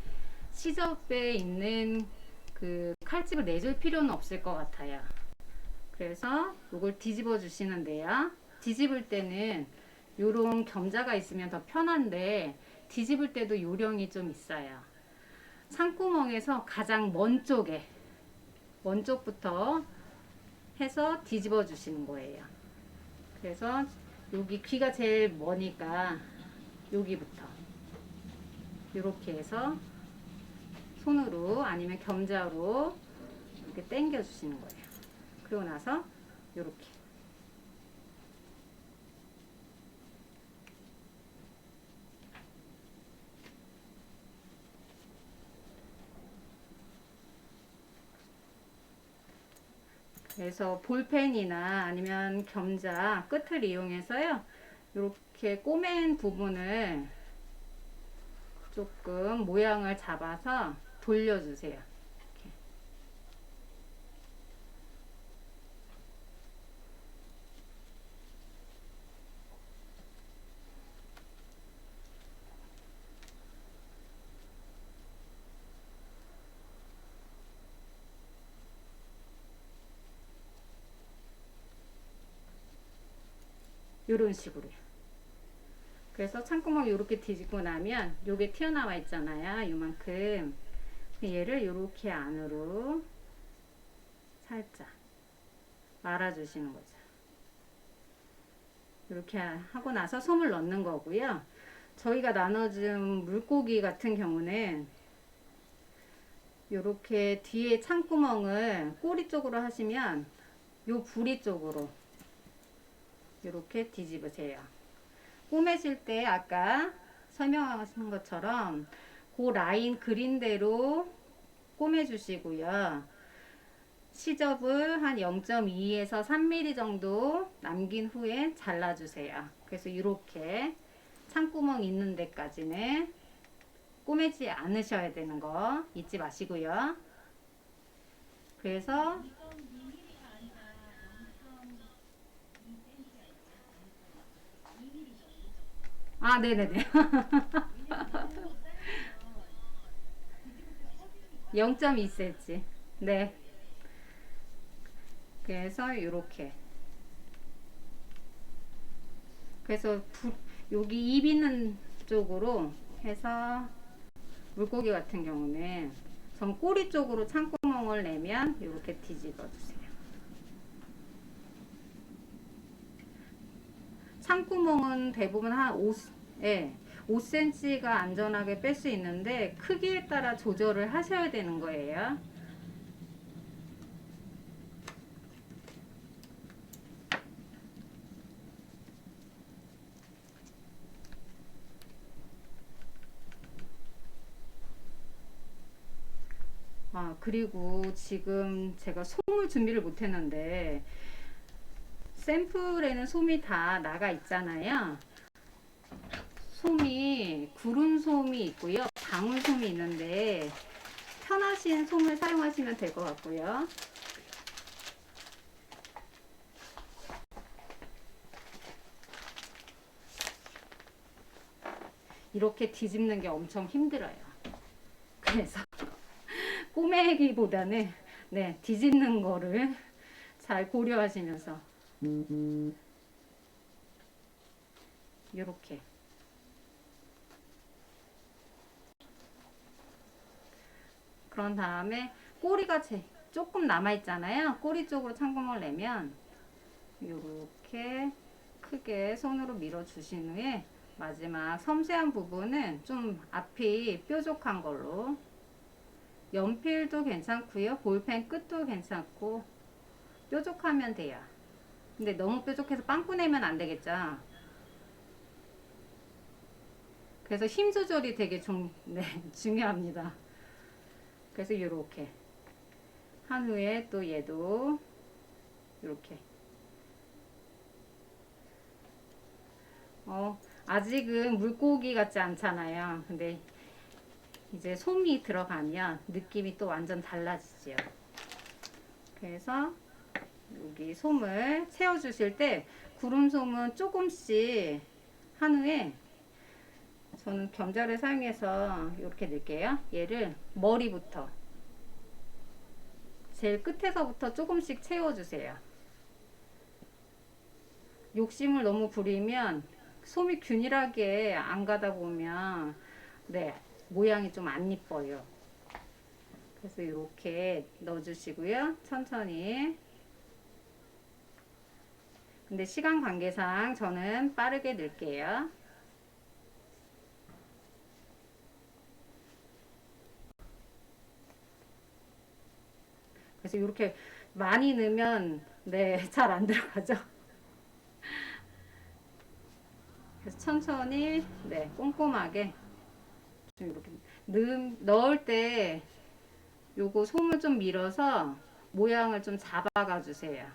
시접에 있는 그 칼집을 내줄 필요는 없을 것 같아요. 그래서 이걸 뒤집어 주시는데요. 뒤집을 때는 요런 겸자가 있으면 더 편한데 뒤집을 때도 요령이 좀 있어요. 창구멍에서 가장 먼 쪽부터 해서 뒤집어 주시는 거예요. 그래서 여기 귀가 제일 머니까 여기부터 이렇게 해서 손으로 아니면 겸자로 이렇게 당겨 주시는 거예요. 그리고 나서 이렇게 그래서 볼펜이나 아니면 겸자 끝을 이용해서요, 이렇게 꼬맨 부분을 조금 모양을 잡아서 돌려주세요. 이렇게. 이런 식으로요. 그래서 창구멍 이렇게 뒤집고 나면 요게 튀어나와 있잖아요. 요만큼. 얘를 이렇게 안으로 살짝 말아주시는 거죠. 이렇게 하고 나서 솜을 넣는 거고요. 저희가 나눠준 물고기 같은 경우는 이렇게 뒤에 창구멍을 꼬리 쪽으로 하시면 요 부리 쪽으로 이렇게 뒤집으세요. 꼬매실 때 아까 설명하신 것처럼 그 라인 그린 대로 꼬매 주시고요. 시접을 한 0.2에서 3mm 정도 남긴 후에 잘라 주세요. 그래서 이렇게 창구멍 있는 데까지는 꼬매지 않으셔야 되는 거 잊지 마시고요. 그래서 네네네. 0.2cm. 네. 그래서 이렇게. 그래서 여기 입 있는 쪽으로 해서 물고기 같은 경우는 전 꼬리 쪽으로 창구멍을 내면 이렇게 뒤집어 주세요. 창구멍은 대부분 한 5cm가 안전하게 뺄 수 있는데 크기에 따라 조절을 하셔야 되는 거예요. 그리고 지금 제가 솜을 준비를 못 했는데 샘플에는 솜이 다 나가 있잖아요. 솜이 구른 솜이 있고요, 방울 솜이 있는데 편하신 솜을 사용하시면 될 것 같고요. 이렇게 뒤집는 게 엄청 힘들어요. 그래서 꼬매기보다는 뒤집는 거를 잘 고려하시면서 이렇게 그런 다음에 꼬리가 조금 남아 있잖아요. 꼬리 쪽으로 창구멍을 내면 이렇게 크게 손으로 밀어 주신 후에 마지막 섬세한 부분은 좀 앞이 뾰족한 걸로, 연필도 괜찮고요, 볼펜 끝도 괜찮고 뾰족하면 돼요. 근데 너무 뾰족해서 빵꾸 내면 안 되겠죠. 그래서 힘 조절이 되게 중요합니다. 그래서 이렇게 한 후에 또 얘도 이렇게 아직은 물고기 같지 않잖아요. 근데 이제 솜이 들어가면 느낌이 또 완전 달라지죠. 그래서 여기 솜을 채워 주실 때 구름 솜은 조금씩 한 후에 저는 겸자를 사용해서 이렇게 넣을게요. 얘를 머리부터 제일 끝에서부터 조금씩 채워주세요. 욕심을 너무 부리면 솜이 균일하게 안 가다 보면 모양이 좀 안 이뻐요. 그래서 이렇게 넣어주시고요. 천천히. 근데 시간 관계상 저는 빠르게 넣을게요. 그래서 이렇게 많이 넣으면 네, 잘 안 들어가죠. 그래서 천천히 네, 꼼꼼하게 좀 이렇게 넣을 때 요거 솜을 좀 밀어서 모양을 좀 잡아가 주세요.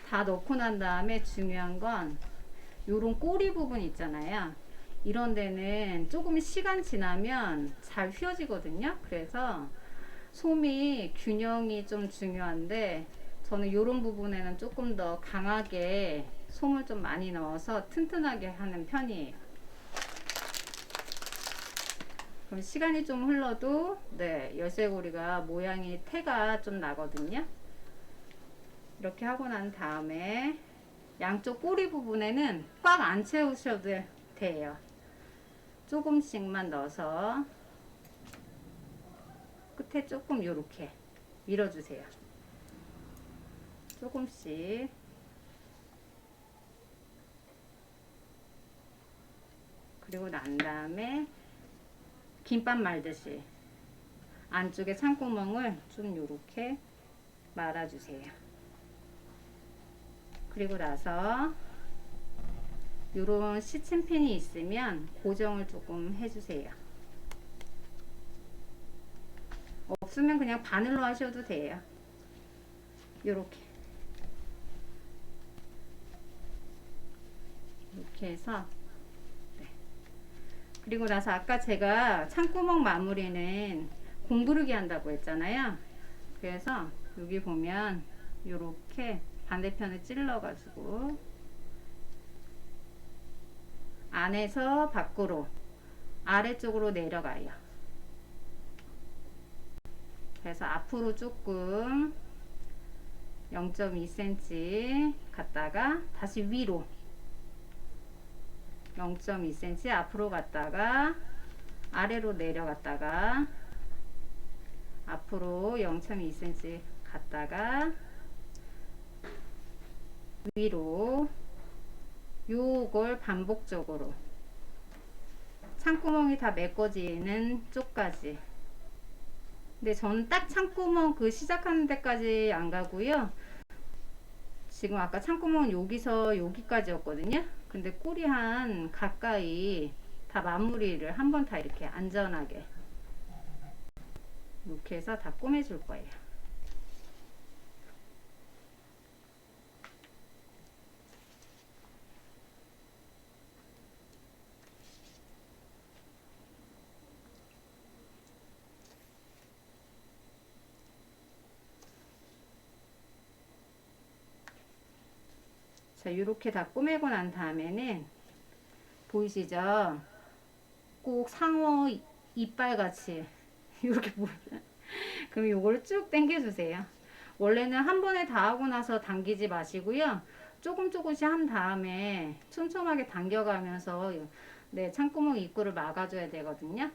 다 넣고 난 다음에 중요한 건 요런 꼬리 부분 있잖아요. 이런 데는 조금 시간 지나면 잘 휘어지거든요. 그래서 솜이 균형이 좀 중요한데 저는 요런 부분에는 조금 더 강하게 솜을 좀 많이 넣어서 튼튼하게 하는 편이에요. 그럼 시간이 좀 흘러도 네, 열쇠고리가 모양이 태가 좀 나거든요. 이렇게 하고 난 다음에 양쪽 꼬리 부분에는 꽉 안 채우셔도 돼요. 조금씩만 넣어서 끝에 조금 요렇게 밀어주세요. 조금씩. 그리고 난 다음에 김밥 말듯이 안쪽에 창구멍을 좀 요렇게 말아주세요. 그리고 나서 요런 시침핀이 있으면 고정을 조금 해주세요. 없으면 그냥 바늘로 하셔도 돼요. 요렇게 이렇게 해서 네. 그리고 나서 아까 제가 창구멍 마무리는 공부르기 한다고 했잖아요. 그래서 여기 보면 요렇게 반대편을 찔러 가지고 안에서 밖으로 아래쪽으로 내려가요. 그래서 앞으로 조금 0.2cm 갔다가 다시 위로 0.2cm 앞으로 갔다가 아래로 내려갔다가 앞으로 0.2cm 갔다가 위로 요걸 반복적으로 창구멍이 다 메꿔지는 쪽까지. 근데 저는 딱 창구멍 그 시작하는 데까지 안 가고요. 지금 아까 창구멍은 여기서 여기까지였거든요. 근데 꼬리 한 가까이 다 마무리를 한번 다 이렇게 안전하게 이렇게 해서 다 꼬매줄 거예요. 자, 이렇게 다 꼬매고 난 다음에는 보이시죠? 꼭 상어 이빨 같이 이렇게 보이죠? 그럼 요거를 쭉 당겨 주세요. 원래는 한 번에 다 하고 나서 당기지 마시고요. 조금씩 한 다음에 촘촘하게 당겨가면서 네, 창구멍 입구를 막아줘야 되거든요.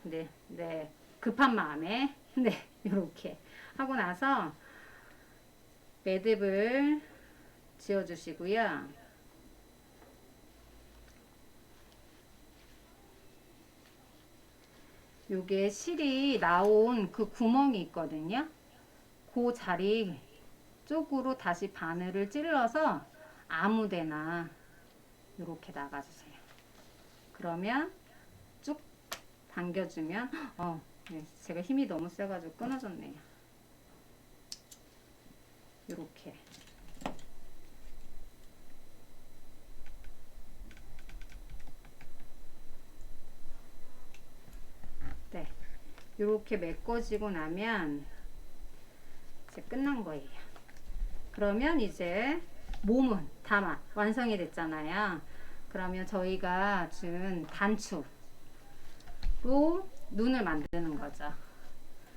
네, 급한 마음에 네, 이렇게 하고 나서 매듭을 지어주시고요. 요게 실이 나온 그 구멍이 있거든요. 그 자리 쪽으로 다시 바늘을 찔러서 아무데나 이렇게 나가주세요. 그러면 쭉 당겨주면 네, 제가 힘이 너무 세가지고 끊어졌네요. 이렇게 네, 이렇게 메꿔지고 나면 이제 끝난 거예요. 그러면 이제 몸은 다 완성이 됐잖아요. 그러면 저희가 준 단추로 눈을 만드는 거죠.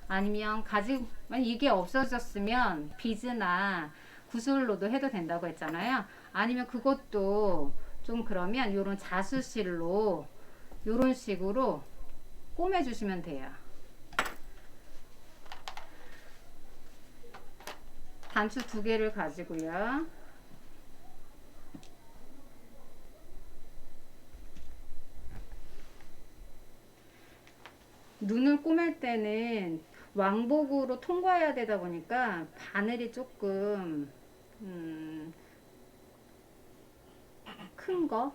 아니면 이게 없어졌으면 비즈나 구슬로도 해도 된다고 했잖아요. 아니면 그것도 좀 그러면 요런 자수실로 요런 식으로 꼬매 주시면 돼요. 단추 2개를 가지고요. 눈을 꼬맬 때는 왕복으로 통과해야 되다 보니까 바늘이 조금 큰 거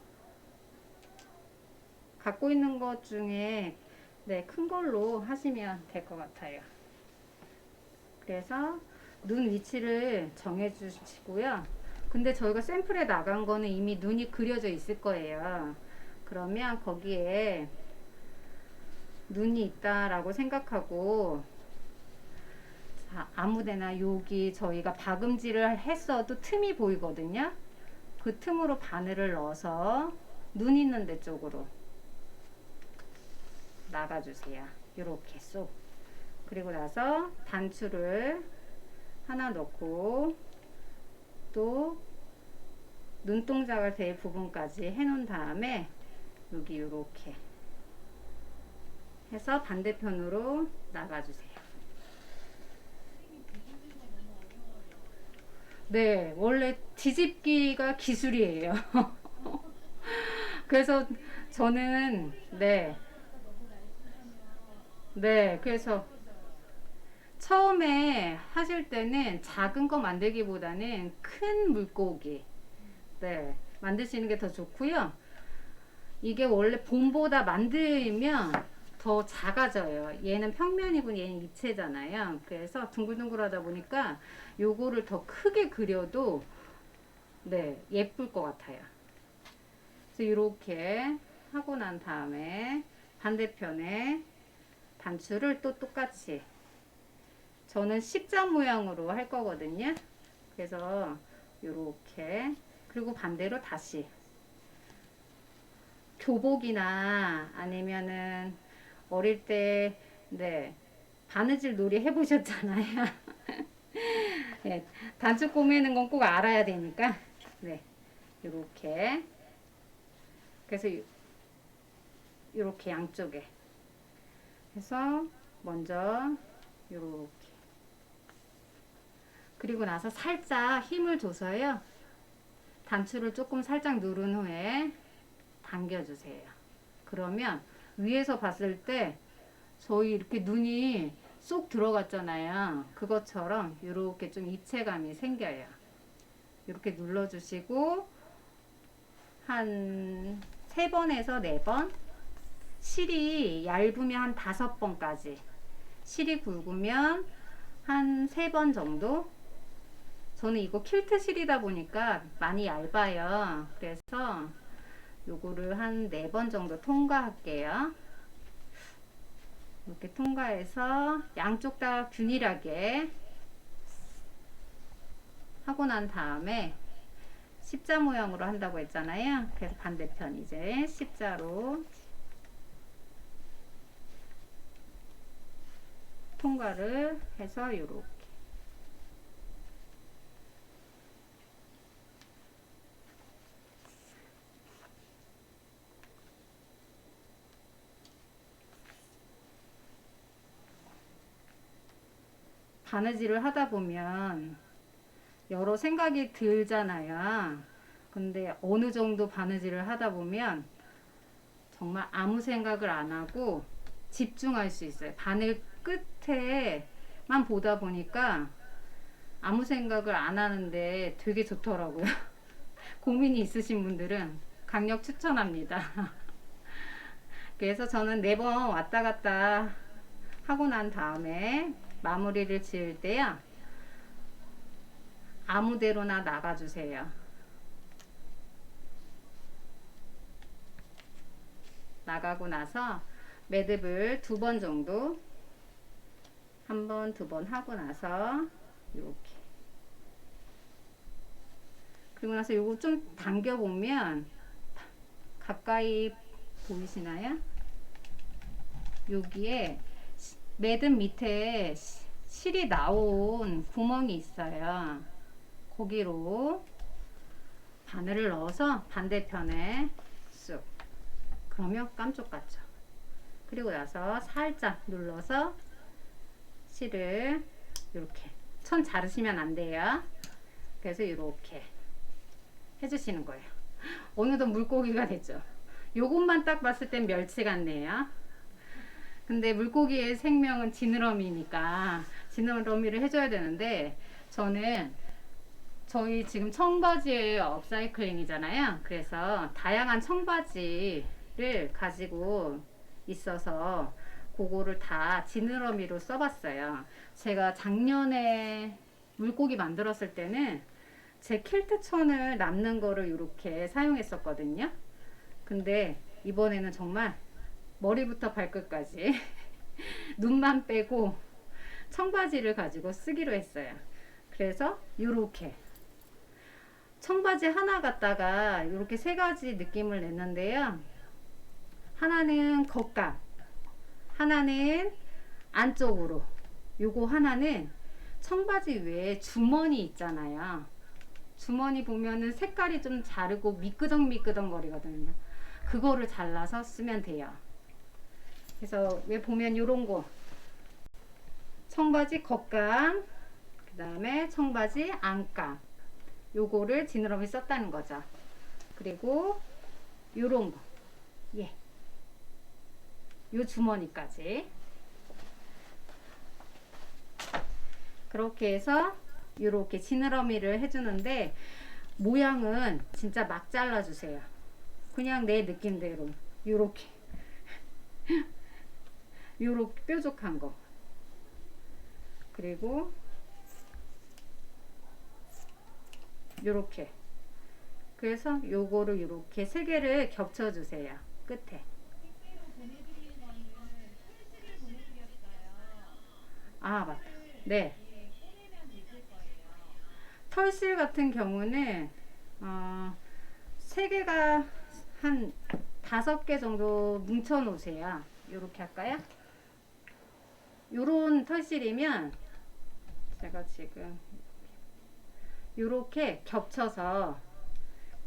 갖고 있는 것 중에 네, 큰 걸로 하시면 될 것 같아요. 그래서 눈 위치를 정해 주시고요. 근데 저희가 샘플에 나간 거는 이미 눈이 그려져 있을 거예요. 그러면 거기에 눈이 있다라고 생각하고, 자, 아무데나 여기 저희가 박음질을 했어도 틈이 보이거든요. 그 틈으로 바늘을 넣어서 눈 있는 데 쪽으로 나가주세요. 이렇게 쏙. 그리고 나서 단추를 하나 넣고 또 눈동자가 될 부분까지 해놓은 다음에 여기 이렇게 해서 반대편으로 나가주세요. 네, 원래 뒤집기가 기술이에요. 그래서 저는 그래서 처음에 하실 때는 작은 거 만들기보다는 큰 물고기 만드시는 게 더 좋고요. 이게 원래 봄보다 만들면 더 작아져요. 얘는 평면이고 얘는 입체잖아요. 그래서 둥글둥글하다 보니까 요거를 더 크게 그려도 예쁠 것 같아요. 그래서 이렇게 하고 난 다음에 반대편에 단추를 또 똑같이, 저는 십자 모양으로 할 거거든요. 그래서 요렇게, 그리고 반대로 다시 교복이나 아니면은 어릴 때 바느질 놀이 해보셨잖아요. 네, 단추 꼬매는 건 꼭 알아야 되니까 요렇게, 그래서 요렇게 양쪽에 해서 먼저 요렇게, 그리고 나서 살짝 힘을 줘서요, 단추를 조금 살짝 누른 후에 당겨주세요. 그러면 위에서 봤을 때 저희 이렇게 눈이 쏙 들어갔잖아요. 그것처럼 이렇게 좀 입체감이 생겨요. 이렇게 눌러주시고 한 3번에서 4번, 실이 얇으면 한 5번까지, 실이 굵으면 한 3번 정도. 저는 이거 퀼트 실이다 보니까 많이 얇아요. 그래서 요거를 한 4번 정도 통과할게요. 이렇게 통과해서 양쪽 다 균일하게 하고 난 다음에 십자 모양으로 한다고 했잖아요. 그래서 반대편 이제 십자로 통과를 해서 요렇게 바느질을 하다 보면 여러 생각이 들잖아요. 근데 어느 정도 바느질을 하다 보면 정말 아무 생각을 안 하고 집중할 수 있어요. 바늘 끝에만 보다 보니까 아무 생각을 안 하는데 되게 좋더라고요. 고민이 있으신 분들은 강력 추천합니다. 그래서 저는 4번 왔다 갔다 하고 난 다음에 마무리를 지을 때요, 아무데로나 나가주세요. 나가고 나서 매듭을 2번 정도 한 번, 두 번 하고 나서 이렇게. 그리고 나서 요거 좀 당겨 보면 가까이 보이시나요? 여기에 매듭 밑에 실이 나온 구멍이 있어요. 거기로 바늘을 넣어서 반대편에 쑥. 그러면 깜쪽 같죠. 그리고 나서 살짝 눌러서 실을 이렇게 천 자르시면 안 돼요. 그래서 이렇게 해주시는 거예요. 어느덧 물고기가 됐죠. 요것만 딱 봤을 땐 멸치 같네요. 근데 물고기의 생명은 지느러미니까 지느러미를 해줘야 되는데, 저는 저희 지금 청바지의 업사이클링이잖아요. 그래서 다양한 청바지를 가지고 있어서 그거를 다 지느러미로 써봤어요. 제가 작년에 물고기 만들었을 때는 제 킬트 천을 남는 거를 이렇게 사용했었거든요. 근데 이번에는 정말 머리부터 발끝까지 눈만 빼고 청바지를 가지고 쓰기로 했어요. 그래서 이렇게 청바지 하나 갖다가 이렇게 세 가지 느낌을 냈는데요. 하나는 겉감, 하나는 안쪽으로, 요거 하나는 청바지 외에 주머니 있잖아요. 주머니 보면은 색깔이 좀 자르고 미끄덩미끄덩 거리거든요. 그거를 잘라서 쓰면 돼요. 그래서 왜 보면 요런 거 청바지 겉감, 그 다음에 청바지 안감, 요거를 지느러미 썼다는 거죠. 그리고 요런 거, 예, 요 주머니까지 그렇게 해서 요렇게 지느러미를 해주는데, 모양은 진짜 막 잘라주세요. 그냥 내 느낌대로 요렇게 요렇게 뾰족한 거. 그리고 요렇게, 그래서 요거를 요렇게 세 개를 겹쳐 주세요. 끝에. 아, 맞다. 네. 털실 같은 경우는 세 개가 한 5개 정도 뭉쳐 놓으세요. 요렇게 할까요? 요런 털실이면 제가 지금 요렇게 겹쳐서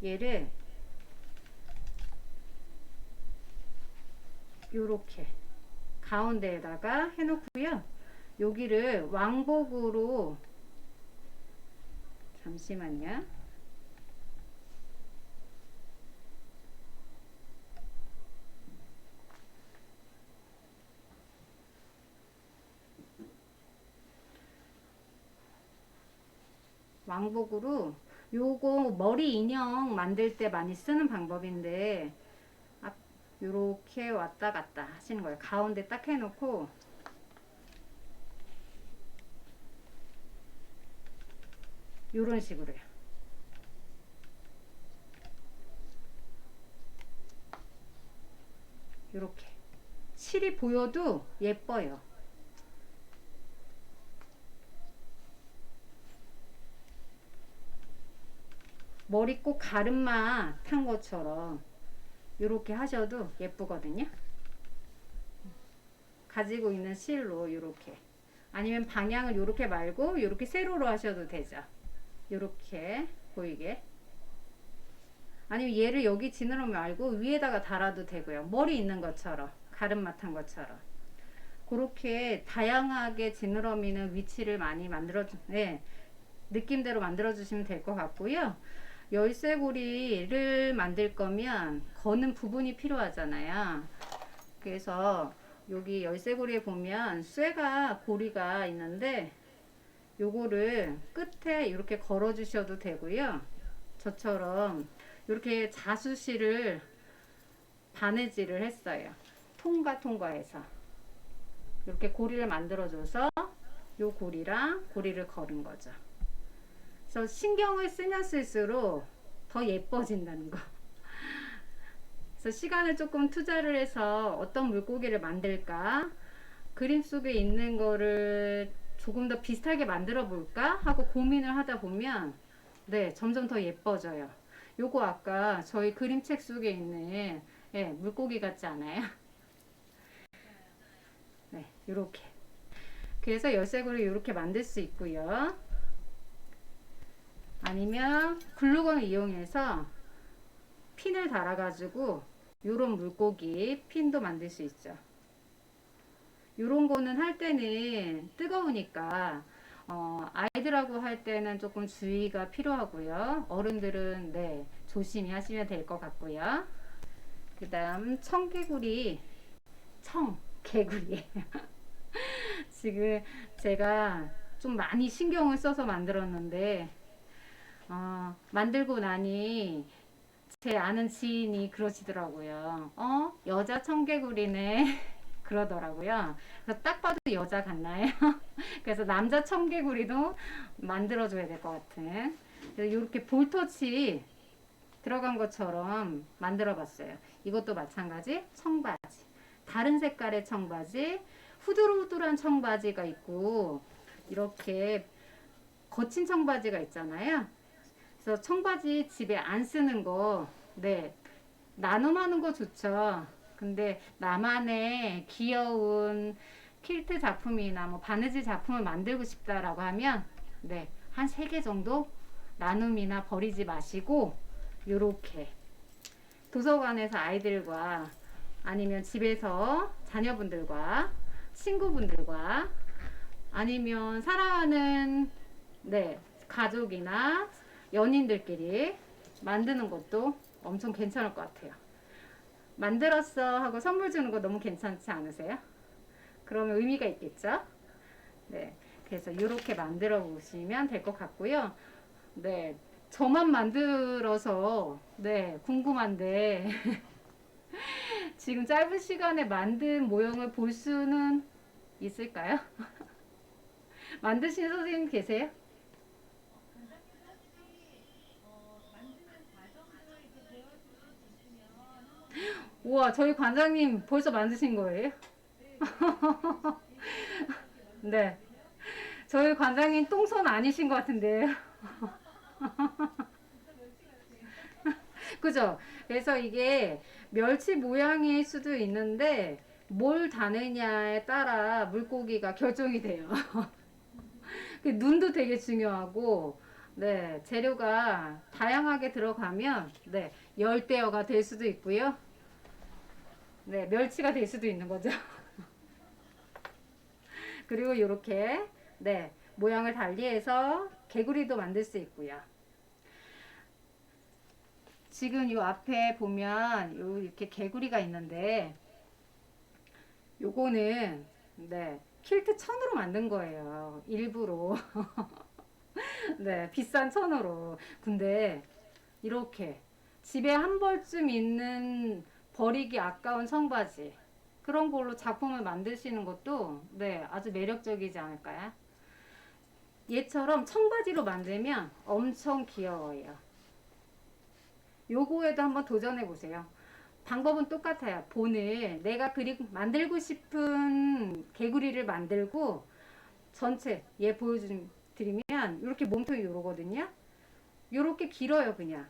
얘를 요렇게 가운데에다가 해놓고요. 여기를 왕복으로, 잠시만요. 왕복으로, 요거 머리 인형 만들 때 많이 쓰는 방법인데, 요렇게 왔다 갔다 하시는 거예요. 가운데 딱 해놓고 요런 식으로요. 요렇게 실이 보여도 예뻐요. 머리 꼭 가르마 탄 것처럼 요렇게 하셔도 예쁘거든요. 가지고 있는 실로 요렇게, 아니면 방향을 요렇게 말고 요렇게 세로로 하셔도 되죠. 요렇게 보이게. 아니면 얘를 여기 지느러미 말고 위에다가 달아도 되고요. 머리 있는 것처럼, 가르마 탄 것처럼. 그렇게 다양하게 지느러미는 위치를 많이 느낌대로 만들어 주시면 될 것 같고요. 열쇠고리를 만들 거면 거는 부분이 필요하잖아요. 그래서 여기 열쇠고리에 보면 쇠가 고리가 있는데, 요거를 끝에 이렇게 걸어 주셔도 되고요. 저처럼 이렇게 자수실을 바느질을 했어요. 통과해서 이렇게 고리를 만들어 줘서 요 고리랑 고리를 걸은 거죠. 그래서 신경을 쓰면 쓸수록 더 예뻐진다는 거. 그래서 시간을 조금 투자를 해서 어떤 물고기를 만들까 그림 속에 있는 거를 조금 더 비슷하게 만들어 볼까 하고 고민을 하다 보면 네, 점점 더 예뻐져요. 요거 아까 저희 그림책 속에 있는 예, 물고기 같지 않아요? 네, 요렇게. 그래서 열쇠고리 이렇게 만들 수 있고요. 아니면 글루건을 이용해서 핀을 달아가지고 요런 물고기 핀도 만들 수 있죠. 요런 거는 할 때는 뜨거우니까 아이들하고 할 때는 조금 주의가 필요하고요. 어른들은 네, 조심히 하시면 될 것 같고요. 그 다음 청개구리, 청개구리. 지금 제가 좀 많이 신경을 써서 만들었는데 만들고 나니 제 아는 지인이 그러시더라고요. 여자 청개구리네. 그러더라고요. 그래서 딱 봐도 여자 같나요? 그래서 남자 청개구리도 만들어줘야 될 것 같은. 그래서 이렇게 볼터치 들어간 것처럼 만들어 봤어요. 이것도 마찬가지 청바지. 다른 색깔의 청바지, 후들후들한 청바지가 있고 이렇게 거친 청바지가 있잖아요. 그래서 청바지 집에 안 쓰는 거, 네, 나눔하는 거 좋죠. 근데 나만의 귀여운 퀼트 작품이나 뭐 바느질 작품을 만들고 싶다라고 하면, 네, 한 3개 정도 나눔이나 버리지 마시고, 요렇게 도서관에서 아이들과 아니면 집에서 자녀분들과 친구분들과 아니면 사랑하는 네, 가족이나 연인들끼리 만드는 것도 엄청 괜찮을 것 같아요. 만들었어 하고 선물 주는 거 너무 괜찮지 않으세요? 그러면 의미가 있겠죠? 네, 그래서 이렇게 만들어 보시면 될 것 같고요. 네, 저만 만들어서 네, 궁금한데 지금 짧은 시간에 만든 모형을 볼 수는 있을까요? 만드신 선생님 계세요? 우와, 저희 관장님 벌써 만드신 거예요? 네. 저희 관장님 똥손 아니신 것 같은데요. 그죠? 그래서 이게 멸치 모양일 수도 있는데 뭘 다느냐에 따라 물고기가 결정이 돼요. 그 눈도 되게 중요하고, 네, 재료가 다양하게 들어가면, 네, 열대어가 될 수도 있고요. 네, 멸치가 될 수도 있는 거죠. 그리고 이렇게, 네, 모양을 달리해서 개구리도 만들 수 있고요. 지금 이 앞에 보면 요 이렇게 개구리가 있는데, 요거는, 네, 퀼트 천으로 만든 거예요. 일부러. 네, 비싼 천으로. 근데 이렇게 집에 한 벌쯤 있는 버리기 아까운 청바지 그런 걸로 작품을 만드시는 것도 네, 아주 매력적이지 않을까요? 얘처럼 청바지로 만들면 엄청 귀여워요. 요거에도 한번 도전해 보세요. 방법은 똑같아요. 본을 내가 만들고 싶은 개구리를 만들고 전체 얘 보여드리면 이렇게 몸통이 요러거든요. 요렇게 길어요. 그냥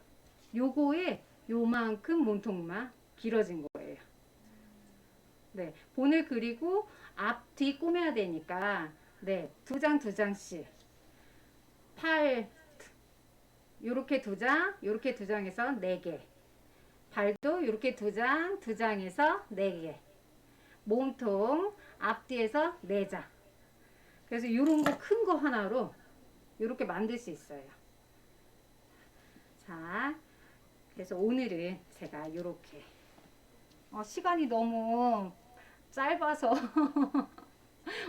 요거에 요만큼 몸통만 길어진 거예요. 네, 본을 그리고 앞, 뒤 꾸며야 되니까 네, 두 장씩 팔 요렇게 두 장에서 4개 발도 이렇게 두 장에서 4개 몸통 앞뒤에서 4장 그래서 이런 거 큰 거 하나로 이렇게 만들 수 있어요. 자, 그래서 오늘은 제가 이렇게 시간이 너무 짧아서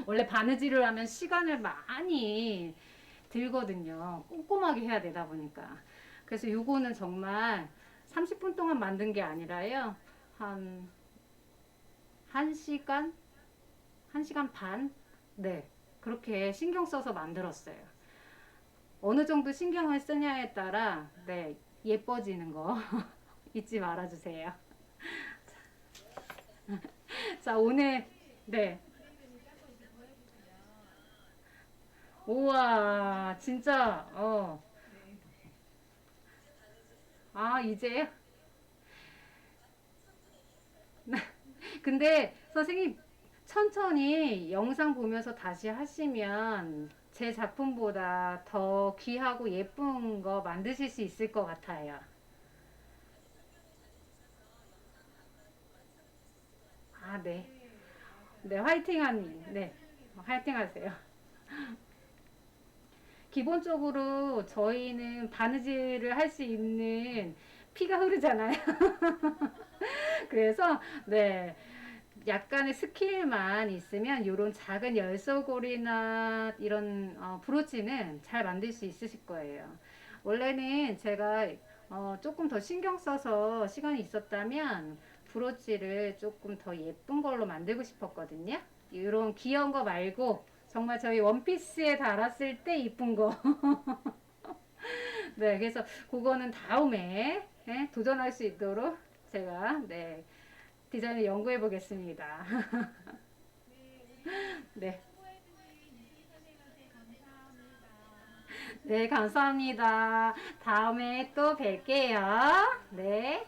원래 바느질을 하면 시간을 많이 들거든요. 꼼꼼하게 해야 되다 보니까. 그래서 요거는 정말 30분 동안 만든 게 아니라요. 한 1시간? 1시간 반? 네. 그렇게 신경 써서 만들었어요. 어느 정도 신경을 쓰냐에 따라 네, 예뻐지는 거 잊지 말아주세요. 자, 오늘 네. 우와, 진짜, 아, 이제요? 근데 선생님, 천천히 영상 보면서 다시 하시면 제 작품보다 더 귀하고 예쁜 거 만드실 수 있을 것 같아요. 아, 네. 네, 네, 화이팅 하세요. 기본적으로 저희는 바느질을 할 수 있는 피가 흐르잖아요. 그래서, 네, 약간의 스킬만 있으면 이런 작은 열쇠고리나 이런 브로치는 잘 만들 수 있으실 거예요. 원래는 제가 조금 더 신경 써서 시간이 있었다면 브로치를 조금 더 예쁜 걸로 만들고 싶었거든요. 이런 귀여운 거 말고 정말 저희 원피스에 달았을 때 이쁜 거. 네, 그래서 그거는 다음에 도전할 수 있도록 제가 네, 디자인을 연구해 보겠습니다. 네. 네, 감사합니다. 다음에 또 뵐게요. 네.